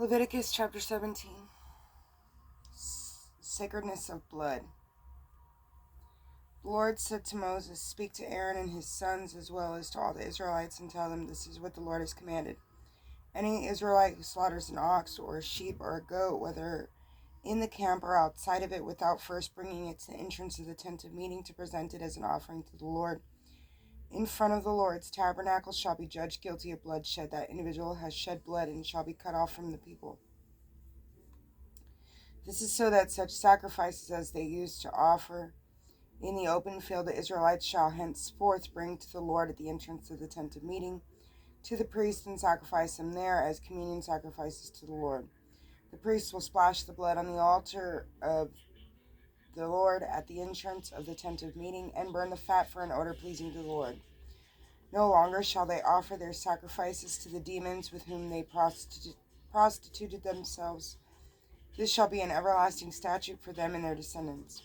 Leviticus chapter 17. Sacredness of blood. The Lord said to Moses, "Speak to Aaron and his sons as well as to all the Israelites and tell them this is what the Lord has commanded. Any Israelite who slaughters an ox or a sheep or a goat, whether in the camp or outside of it, without first bringing it to the entrance of the tent of meeting to present it as an offering to the Lord, in front of the Lord's tabernacle shall be judged guilty of bloodshed. That individual has shed blood and shall be cut off from the people. This is so that such sacrifices as they used to offer in the open field the Israelites shall henceforth bring to the Lord at the entrance of the tent of meeting to the priest and sacrifice them there as communion sacrifices to the Lord. The priest will splash the blood on the altar of the Lord at the entrance of the tent of meeting and burn the fat for an odor pleasing to the Lord. No longer shall they offer their sacrifices to the demons with whom they prostituted themselves. This shall be an everlasting statute for them and their descendants.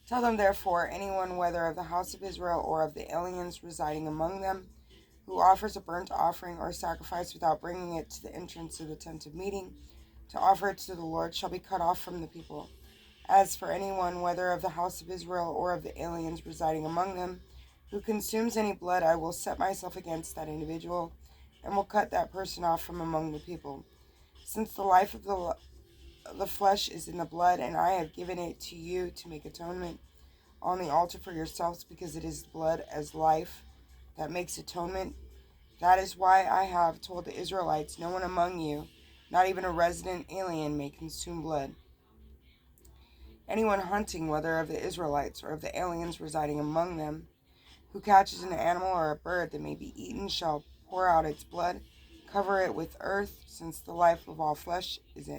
Tell them, therefore, anyone, whether of the house of Israel or of the aliens residing among them, who offers a burnt offering or sacrifice without bringing it to the entrance of the tent of meeting, to offer it to the Lord, shall be cut off from the people. As for anyone, whether of the house of Israel or of the aliens residing among them, who consumes any blood, I will set myself against that individual, and will cut that person off from among the people. Since the life of the flesh is in the blood, and I have given it to you to make atonement on the altar for yourselves, because it is blood as life that makes atonement. That is why I have told the Israelites, no one among you, not even a resident alien, may consume blood. Anyone hunting, whether of the Israelites or of the aliens residing among them, who catches an animal or a bird that may be eaten, shall pour out its blood, cover it with earth, since the life of all flesh is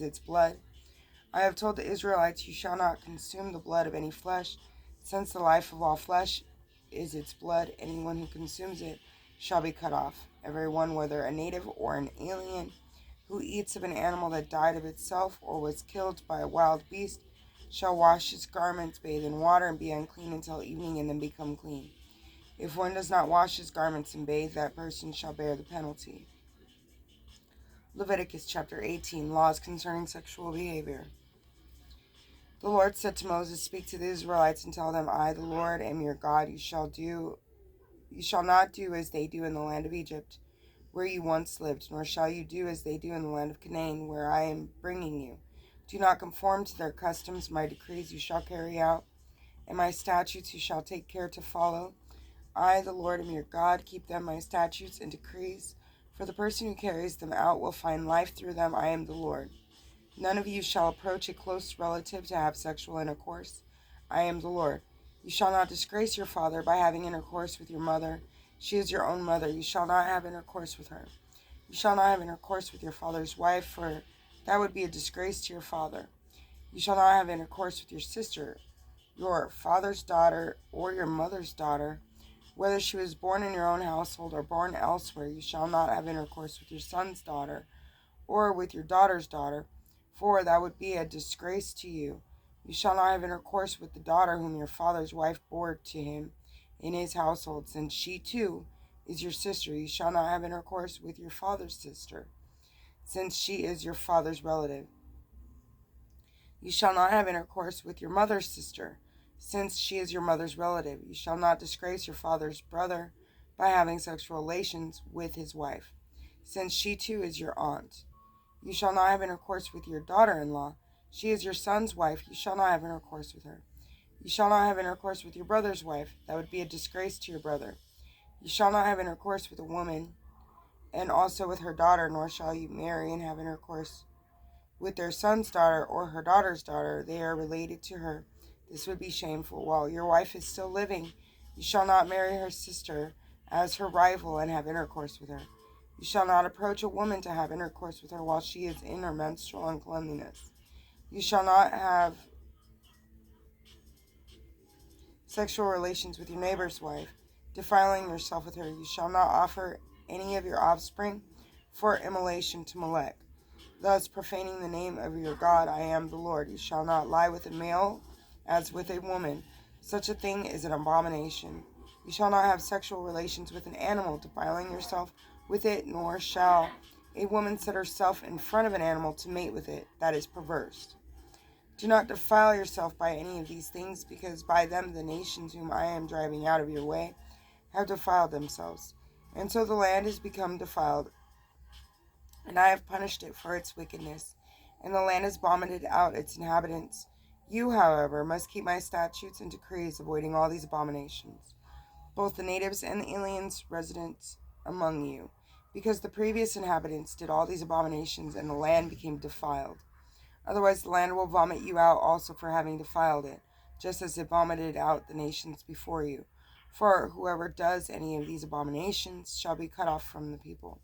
its blood. I have told the Israelites, you shall not consume the blood of any flesh, since the life of all flesh is its blood. Anyone who consumes it shall be cut off. Everyone, whether a native or an alien, who eats of an animal that died of itself or was killed by a wild beast, shall wash his garments, bathe in water, and be unclean until evening, and then become clean. If one does not wash his garments and bathe, that person shall bear the penalty." Leviticus chapter 18. Laws concerning sexual behavior. The Lord said to Moses, "Speak to the Israelites and tell them, I, the Lord, am your God. You shall not do as they do in the land of Egypt, where you once lived, nor shall you do as they do in the land of Canaan, where I am bringing you. Do not conform to their customs. My decrees you shall carry out, and my statutes you shall take care to follow. I, the Lord, am your God. Keep them, my statutes and decrees, for the person who carries them out will find life through them. I am the Lord. None of you shall approach a close relative to have sexual intercourse. I am the Lord. You shall not disgrace your father by having intercourse with your mother. She is your own mother. You shall not have intercourse with her. You shall not have intercourse with your father's wife, for that would be a disgrace to your father. You shall not have intercourse with your sister, your father's daughter, or your mother's daughter, whether she was born in your own household or born elsewhere. You shall not have intercourse with your son's daughter, or with your daughter's daughter, for that would be a disgrace to you. You shall not have intercourse with the daughter whom your father's wife bore to him in his household, since she too is your sister. You shall not have intercourse with your father's sister, since she is your father's relative. You shall not have intercourse with your mother's sister, since she is your mother's relative. You shall not disgrace your father's brother by having sexual relations with his wife, since she too is your aunt. You shall not have intercourse with your daughter-in-law. She is your son's wife. You shall not have intercourse with her. You shall not have intercourse with your brother's wife. That would be a disgrace to your brother. You shall not have intercourse with a woman, and also with her daughter, nor shall you marry and have intercourse with their son's daughter or her daughter's daughter. They are related to her. This would be shameful. While your wife is still living, you shall not marry her sister as her rival and have intercourse with her. You shall not approach a woman to have intercourse with her while she is in her menstrual uncleanness. You shall not have sexual relations with your neighbor's wife, defiling yourself with her. You shall not offer any of your offspring for immolation to Molech, thus profaning the name of your God. I am the Lord. You shall not lie with a male as with a woman. Such a thing is an abomination. You shall not have sexual relations with an animal, defiling yourself with it, nor shall a woman set herself in front of an animal to mate with it, that is perverse. Do not defile yourself by any of these things, because by them the nations whom I am driving out of your way have defiled themselves. And so the land has become defiled, and I have punished it for its wickedness, and the land has vomited out its inhabitants. You, however, must keep my statutes and decrees, avoiding all these abominations, both the natives and the aliens resident among you, because the previous inhabitants did all these abominations, and the land became defiled. Otherwise the land will vomit you out also for having defiled it, just as it vomited out the nations before you. For whoever does any of these abominations shall be cut off from the people.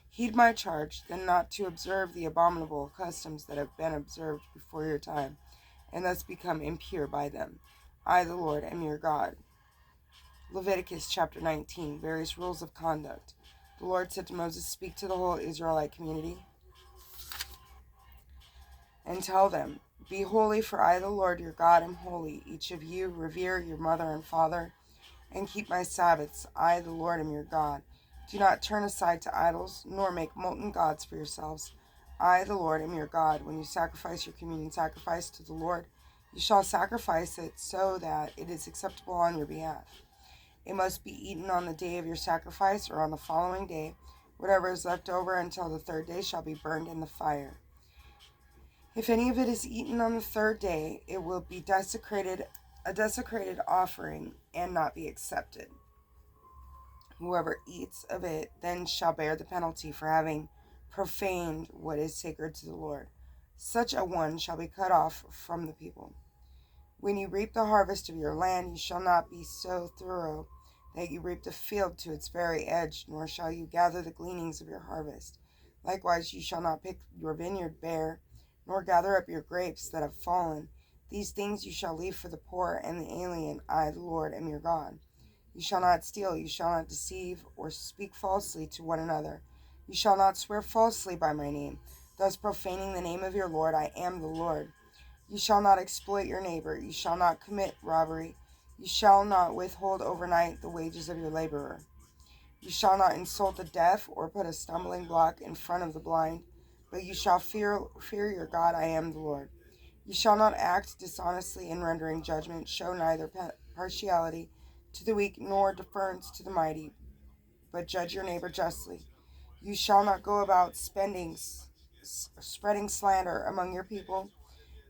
Heed my charge, then not to observe the abominable customs that have been observed before your time, and thus become impure by them. I, the Lord, am your God. Leviticus chapter 19, various rules of conduct. The Lord said to Moses, speak to the whole Israelite community and tell them, be holy, for I, the Lord your God, am holy. Each of you revere your mother and father, and keep my Sabbaths. I, the Lord, am your God. Do not turn aside to idols, nor make molten gods for yourselves. I, the Lord, am your God. When you sacrifice your communion sacrifice to the Lord, you shall sacrifice it so that it is acceptable on your behalf. It must be eaten on the day of your sacrifice or on the following day. Whatever is left over until the third day shall be burned in the fire. If any of it is eaten on the third day, it will be a desecrated offering, and not be accepted. Whoever eats of it then shall bear the penalty for having profaned what is sacred to the Lord. Such a one shall be cut off from the people. When you reap the harvest of your land, you shall not be so thorough that you reap the field to its very edge, nor shall you gather the gleanings of your harvest. Likewise, you shall not pick your vineyard bare, nor gather up your grapes that have fallen. These things you shall leave for the poor and the alien. I, the Lord, am your God. You shall not steal, you shall not deceive, or speak falsely to one another. You shall not swear falsely by my name, thus profaning the name of your Lord. I am the Lord. You shall not exploit your neighbor. You shall not commit robbery. You shall not withhold overnight the wages of your laborer. You shall not insult the deaf or put a stumbling block in front of the blind, but you shall fear your God. I am the Lord. You shall not act dishonestly in rendering judgment. Show neither partiality to the weak nor deference to the mighty, but judge your neighbor justly. You shall not go about spreading slander among your people,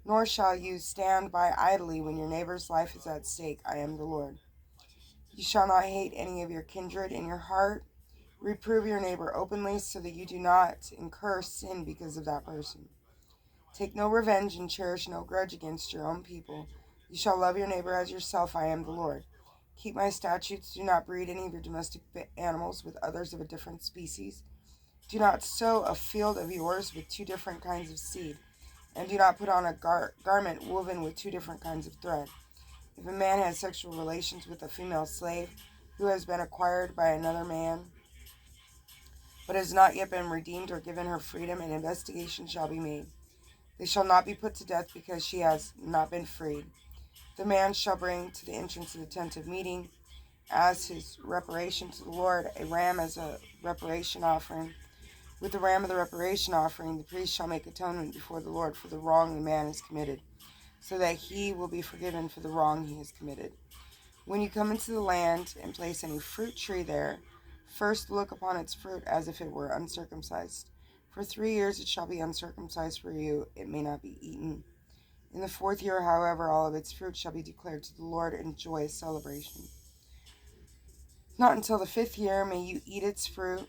nor shall you stand by idly when your neighbor's life is at stake. I am the Lord. You shall not hate any of your kindred in your heart. Reprove your neighbor openly, so that you do not incur sin because of that person. Take no revenge and cherish no grudge against your own people. You shall love your neighbor as yourself. I am the Lord. Keep my statutes. Do not breed any of your domestic animals with others of a different species. Do not sow a field of yours with two different kinds of seed, and do not put on a garment woven with two different kinds of thread. If a man has sexual relations with a female slave who has been acquired by another man, but has not yet been redeemed or given her freedom, an investigation shall be made. They shall not be put to death because she has not been freed. The man shall bring to the entrance of the tent of meeting, as his reparation to the Lord, a ram as a reparation offering. With the ram of the reparation offering, the priest shall make atonement before the Lord for the wrong the man has committed, so that he will be forgiven for the wrong he has committed. When you come into the land and place any fruit tree there, first look upon its fruit as if it were uncircumcised. For 3 years it shall be uncircumcised for you, it may not be eaten. In the 4th year, however, all of its fruit shall be declared to the Lord in joyous celebration. Not until the 5th year may you eat its fruit,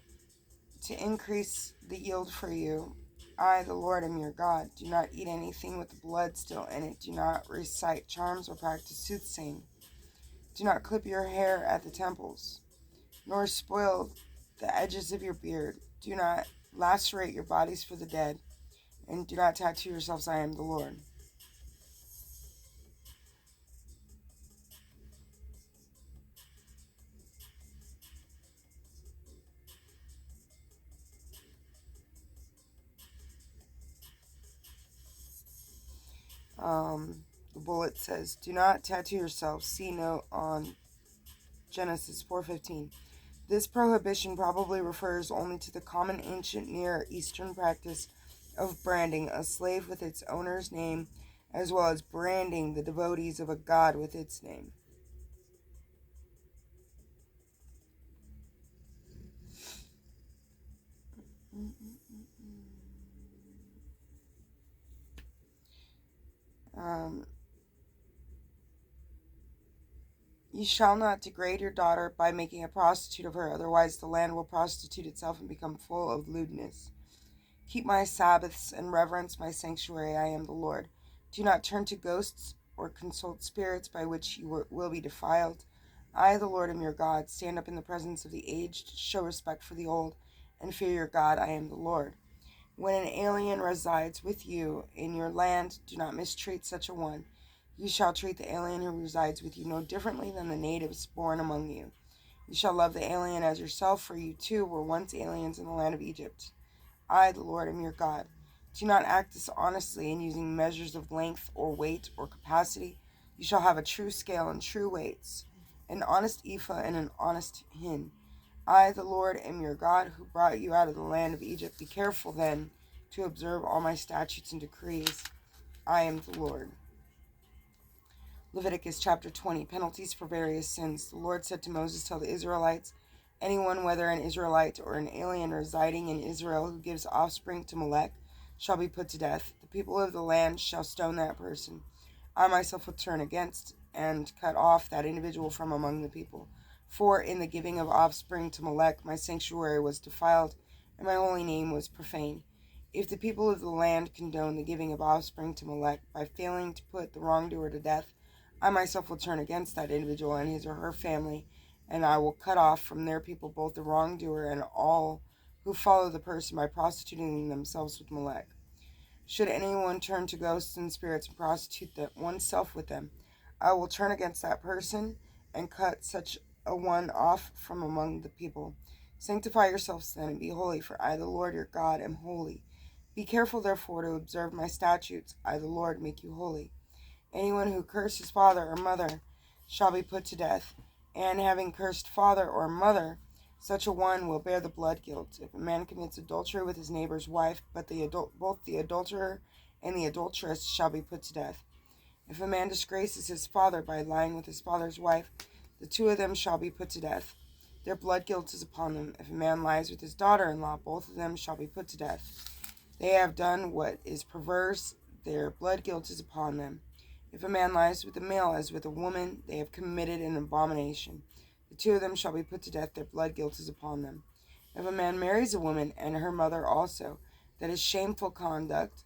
to increase the yield for you. I, the Lord, am your God. Do not eat anything with the blood still in it. Do not recite charms or practice soothsaying. Do not clip your hair at the temples, nor spoil the edges of your beard. Do not lacerate your bodies for the dead, and do not tattoo yourselves. I am the Lord. The bullet says, do not tattoo yourselves. See note on Genesis 4:15. This prohibition probably refers only to the common ancient Near Eastern practice of branding a slave with its owner's name, as well as branding the devotees of a god with its name. Um, you shall not degrade your daughter by making a prostitute of her, otherwise the land will prostitute itself and become full of lewdness. Keep my Sabbaths and reverence my sanctuary. I am the Lord. Do not turn to ghosts or consult spirits by which you will be defiled. I, the Lord, am your God. Stand up in the presence of the aged, show respect for the old, and fear your God. I am the Lord. When an alien resides with you in your land, do not mistreat such a one. You shall treat the alien who resides with you no differently than the natives born among you. You shall love the alien as yourself, for you too were once aliens in the land of Egypt. I, the Lord, am your God. Do not act dishonestly in using measures of length or weight or capacity. You shall have a true scale and true weights, an honest ephah and an honest hin. I, the Lord, am your God, who brought you out of the land of Egypt. Be careful, then, to observe all my statutes and decrees. I am the Lord. Leviticus chapter 20, penalties for various sins. The Lord said to Moses, tell the Israelites, anyone, whether an Israelite or an alien residing in Israel, who gives offspring to Molech, shall be put to death. The people of the land shall stone that person. I myself will turn against and cut off that individual from among the people. For in the giving of offspring to Molech, my sanctuary was defiled, and my holy name was profaned. If the people of the land condone the giving of offspring to Molech by failing to put the wrongdoer to death, I myself will turn against that individual and his or her family, and I will cut off from their people both the wrongdoer and all who follow the person by prostituting themselves with Molech. Should anyone turn to ghosts and spirits and prostitute oneself with them, I will turn against that person and cut such a one off from among the people. Sanctify yourselves then and be holy, for I, the Lord your God, am holy. Be careful, therefore, to observe my statutes. I, the Lord, make you holy. Anyone who curses father or mother shall be put to death, and having cursed father or mother, such a one will bear the blood guilt. If a man commits adultery with his neighbor's wife, but both the adulterer and the adulteress shall be put to death. If a man disgraces his father by lying with his father's wife, the two of them shall be put to death. Their blood guilt is upon them. If a man lies with his daughter-in-law, both of them shall be put to death. They have done what is perverse, their blood guilt is upon them. If a man lies with a male as with a woman, they have committed an abomination. The two of them shall be put to death, their blood guilt is upon them. If a man marries a woman, and her mother also, that is shameful conduct.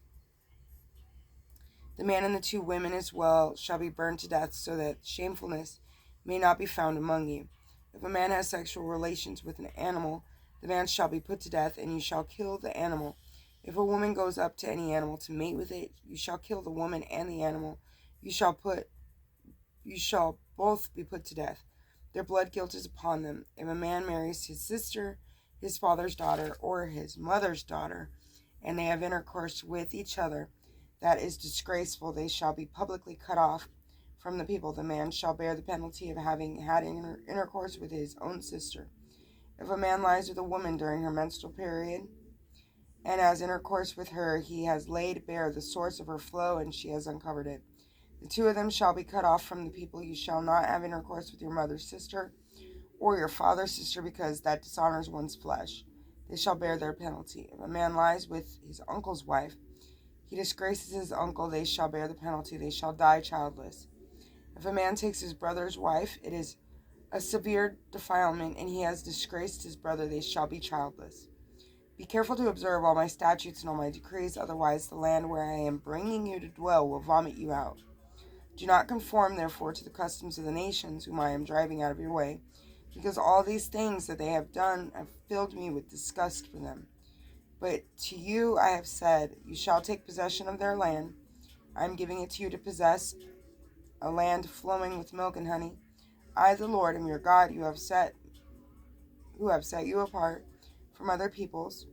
The man and the two women as well shall be burned to death, so that shamefulness may not be found among you. If a man has sexual relations with an animal, the man shall be put to death, and you shall kill the animal. If a woman goes up to any animal to mate with it, you shall kill the woman and the animal. You shall both be put to death. Their blood guilt is upon them. If a man marries his sister, his father's daughter, or his mother's daughter, and they have intercourse with each other, that is disgraceful. They shall be publicly cut off from the people. The man shall bear the penalty of having had intercourse with his own sister. If a man lies with a woman during her menstrual period, and has intercourse with her, he has laid bare the source of her flow, and she has uncovered it. The two of them shall be cut off from the people. You shall not have intercourse with your mother's sister or your father's sister, because that dishonors one's flesh. They shall bear their penalty. If a man lies with his uncle's wife, he disgraces his uncle. They shall bear the penalty. They shall die childless. If a man takes his brother's wife, it is a severe defilement, and he has disgraced his brother. They shall be childless. Be careful to observe all my statutes and all my decrees, otherwise the land where I am bringing you to dwell will vomit you out. Do not conform, therefore, to the customs of the nations whom I am driving out of your way, because all these things that they have done have filled me with disgust for them. But to you I have said, you shall take possession of their land. I am giving it to you to possess, a land flowing with milk and honey. I, the Lord, am your God, who have set you apart from other peoples.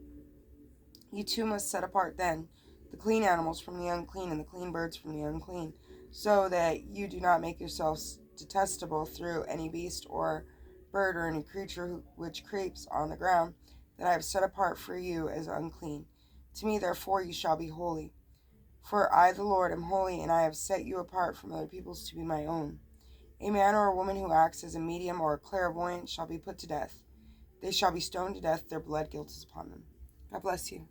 You too must set apart then the clean animals from the unclean, and the clean birds from the unclean, so that you do not make yourselves detestable through any beast or bird or any creature which creeps on the ground, that I have set apart for you as unclean. To me, therefore, you shall be holy. For I, the Lord, am holy, and I have set you apart from other peoples to be my own. A man or a woman who acts as a medium or a clairvoyant shall be put to death. They shall be stoned to death, their blood guilt is upon them. God bless you.